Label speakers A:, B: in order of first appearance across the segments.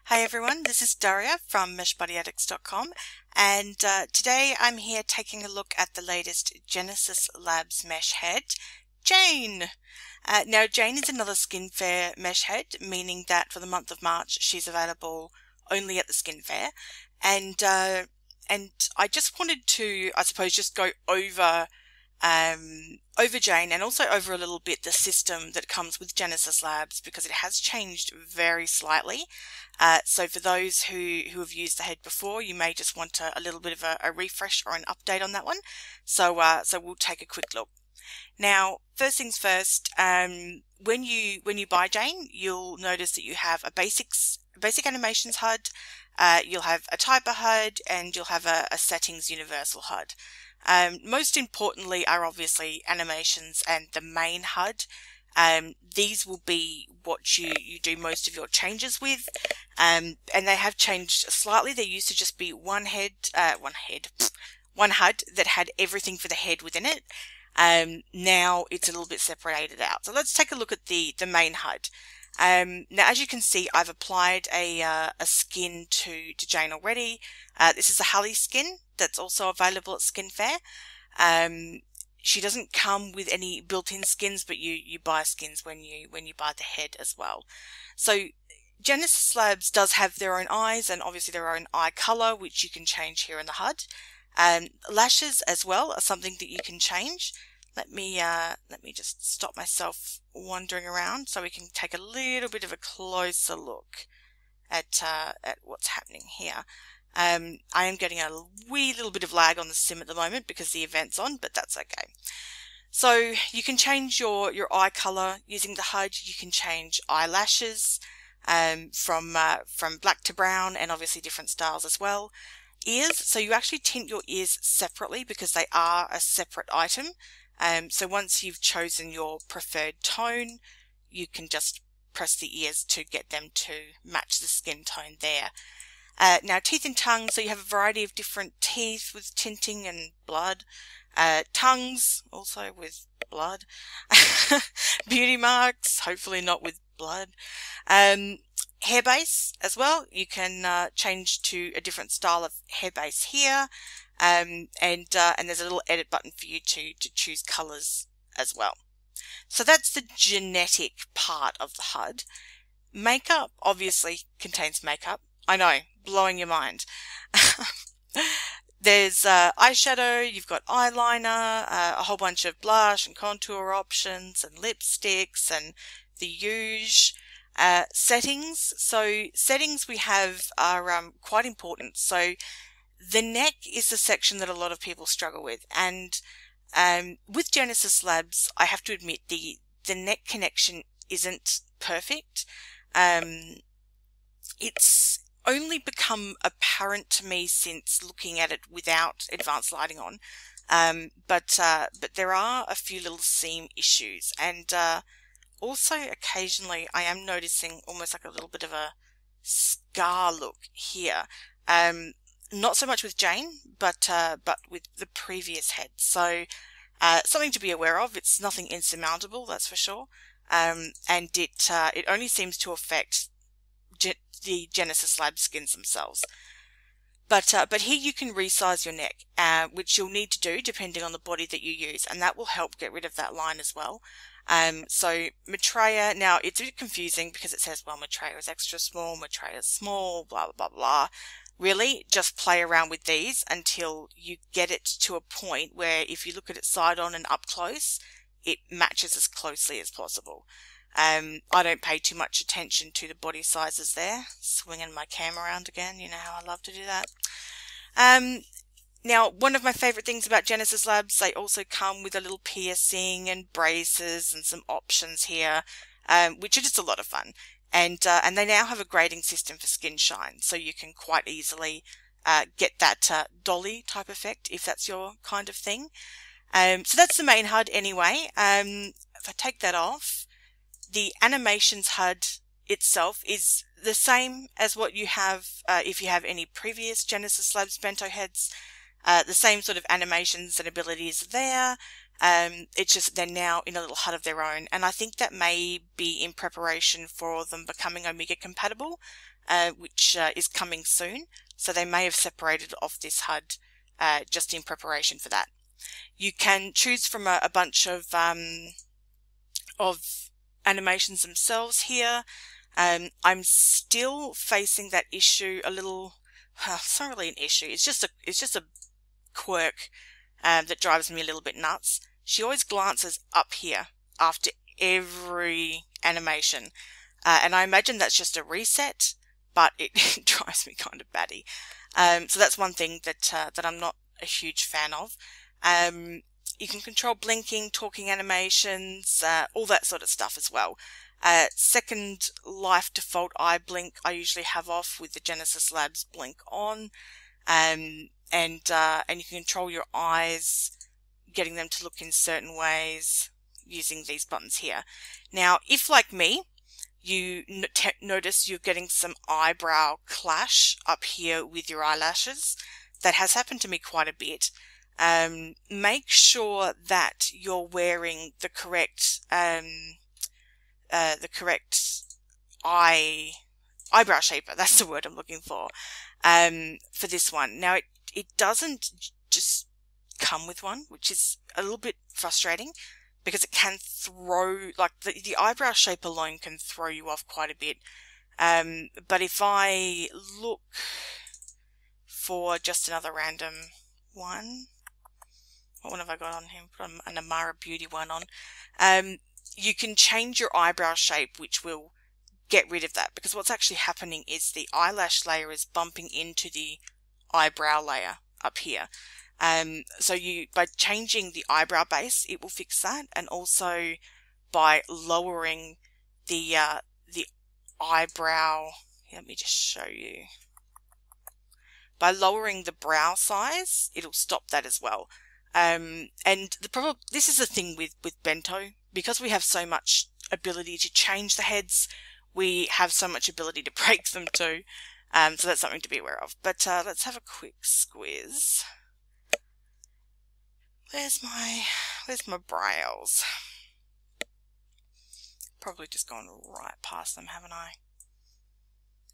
A: Hi everyone, this is Daria from meshbodyaddicts.com, and today I'm here taking a look at the latest Genesis Labs mesh head, Jane. Now Jane is another Skin Fair mesh head, meaning that for the month of March she's available only at the Skin Fair, and I just wanted to, I suppose, just go over Jane and also over a little bit the system that comes with Genesis Labs, because it has changed very slightly. So for those who have used the head before, you may just want a little bit of a refresh or an update on that one. So we'll take a quick look. Now, first things first, when you buy Jane, you'll notice that you have a basic animations HUD, you'll have a typer HUD, and you'll have a settings universal HUD. Most importantly are obviously animations and the main HUD. These will be what you do most of your changes with, and they have changed slightly. There used to just be one HUD that had everything for the head within it. Now it's a little bit separated out. So let's take a look at the main HUD. Now, as you can see, I've applied a skin to Jane already. This is a Halle skin that's also available at Skin Fair. She doesn't come with any built-in skins, but you buy skins when you buy the head as well. So Genesis Labs does have their own eyes and obviously their own eye color, which you can change here in the HUD. Lashes as well are something that you can change. Let me just stop myself wandering around so we can take a little bit of a closer look at what's happening here. I am getting a wee little bit of lag on the sim at the moment because the event's on, but that's okay. So you can change your eye color using the HUD. You can change eyelashes from black to brown, and obviously different styles as well. Ears, so you actually tint your ears separately because they are a separate item. So once you've chosen your preferred tone, you can just press the ears to get them to match the skin tone there. Now, teeth and tongue, so you have a variety of different teeth with tinting and blood. Tongues, also with blood. Beauty marks, hopefully not with blood. Hair base as well. You can change to a different style of hair base here. And there's a little edit button for you to choose colors as well. So that's the genetic part of the HUD. Makeup obviously contains makeup. I know, blowing your mind. There's eyeshadow, you've got eyeliner, a whole bunch of blush and contour options and lipsticks and the huge settings. So settings we have are quite important. So the neck is the section that a lot of people struggle with, and with Genesis Labs, I have to admit the neck connection isn't perfect. It's only become apparent to me since looking at it without advanced lighting on, but there are a few little seam issues, and also occasionally I am noticing almost like a little bit of a scar look here. Not so much with Jane, but with the previous head. So something to be aware of. It's nothing insurmountable, that's for sure. And it only seems to affect the Genesis Lab skins themselves. But here you can resize your neck, which you'll need to do depending on the body that you use, and that will help get rid of that line as well. So Maitreya, now it's a bit confusing because it says, well, Maitreya is extra small, Maitreya is small, blah, blah, blah, blah. Really, just play around with these until you get it to a point where if you look at it side on and up close, it matches as closely as possible. I don't pay too much attention to the body sizes there. Swinging my cam around again, you know how I love to do that. Now, one of my favorite things about Genesis Labs, they also come with a little piercing and braces and some options here, which are just a lot of fun. And they now have a grading system for skin shine, so you can quite easily get that dolly type effect if that's your kind of thing. So that's the main HUD anyway. If I take that off, the animations HUD itself is the same as what you have if you have any previous Genesis Labs Bento heads. The same sort of animations and abilities there. It's just they're now in a little hut of their own, and I think that may be in preparation for them becoming Omega compatible, which is coming soon. So they may have separated off this HUD just in preparation for that. You can choose from a bunch of animations themselves here. I'm still facing that issue a little. It's not really an issue. It's just a quirk that drives me a little bit nuts. She always glances up here after every animation, and I imagine that's just a reset, but it drives me kind of batty. So that's one thing that I'm not a huge fan of. You can control blinking, talking animations, all that sort of stuff as well. Second life default eye blink I usually have off with the Genesis Labs blink on, and you can control your eyes, getting them to look in certain ways using these buttons here. Now, if like me, you notice you're getting some eyebrow clash up here with your eyelashes, that has happened to me quite a bit. Make sure that you're wearing the correct eyebrow shaper. That's the word I'm looking for this one. Now it doesn't just come with one, which is a little bit frustrating because it can throw, like the eyebrow shape alone can throw you off quite a bit. But if I look for just another random one, what one have I got on here? Put an Amara Beauty one on. You can change your eyebrow shape, which will get rid of that, because what's actually happening is the eyelash layer is bumping into the eyebrow layer up here. So by changing the eyebrow base, it will fix that, and also by lowering the eyebrow. Let me just show you. By lowering the brow size, it'll stop that as well. And this is the thing with Bento, because we have so much ability to change the heads, we have so much ability to break them too. So that's something to be aware of. But let's have a quick squiz. Where's my brows? Probably just gone right past them, haven't I?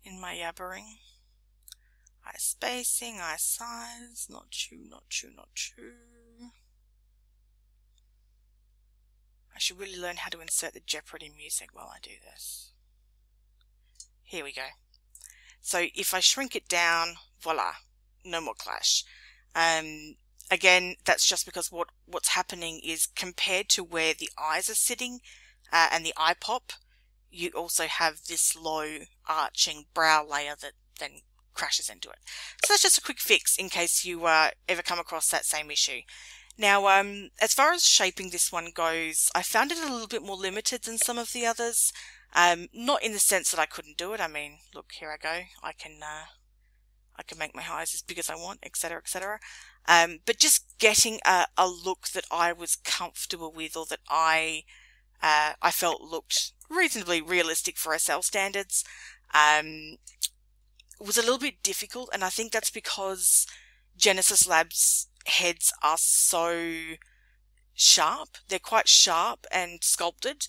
A: In my yabbering. Eye spacing, eye size, not true. I should really learn how to insert the Jeopardy music while I do this. Here we go. So if I shrink it down, voila, no more clash. Again, that's just because what's happening is, compared to where the eyes are sitting and the eye pop, you also have this low arching brow layer that then crashes into it. So that's just a quick fix in case you ever come across that same issue. Now, as far as shaping this one goes, I found it a little bit more limited than some of the others. Not in the sense that I couldn't do it. I mean, look, here I go. I can make my eyes as big as I want, etc., etc. But just getting a look that I was comfortable with, or that I felt looked reasonably realistic for SL standards, was a little bit difficult, and I think that's because Genesis Labs heads are so sharp. They're quite sharp and sculpted,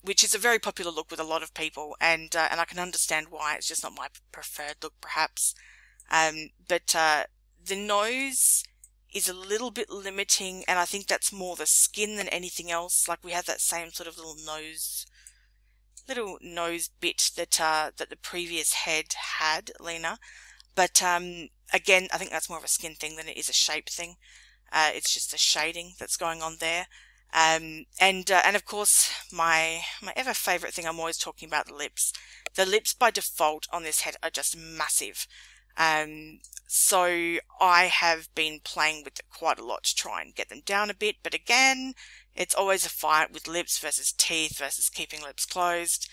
A: which is a very popular look with a lot of people, and I can understand why. It's just not my preferred look, perhaps. But the nose is a little bit limiting, and I think that's more the skin than anything else. Like, we have that same sort of little nose bit that the previous head had, Lena. But again, I think that's more of a skin thing than it is a shape thing. It's just a shading that's going on there. And of course, my ever favorite thing, I'm always talking about the lips. The lips by default on this head are just massive. So I have been playing with it quite a lot to try and get them down a bit. But again, it's always a fight with lips versus teeth versus keeping lips closed.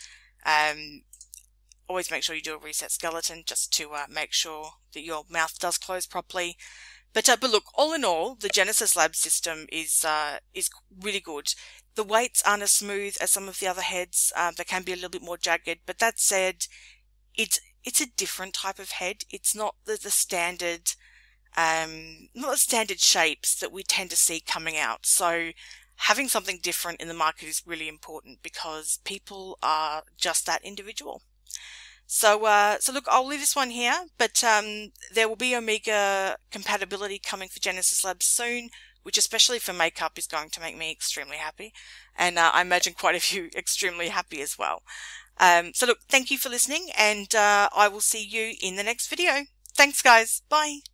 A: Always make sure you do a reset skeleton just to make sure that your mouth does close properly. But look, all in all, the Genesis Lab system is really good. The weights aren't as smooth as some of the other heads. They can be a little bit more jagged. But that said, it's a different type of head. It's not the standard not the standard shapes that we tend to see coming out. So having something different in the market is really important because people are just that individual. So look, I'll leave this one here, but there will be Omega compatibility coming for Genesis Labs soon, which especially for makeup is going to make me extremely happy. And I imagine quite a few extremely happy as well. So look, thank you for listening, and I will see you in the next video. Thanks guys. Bye.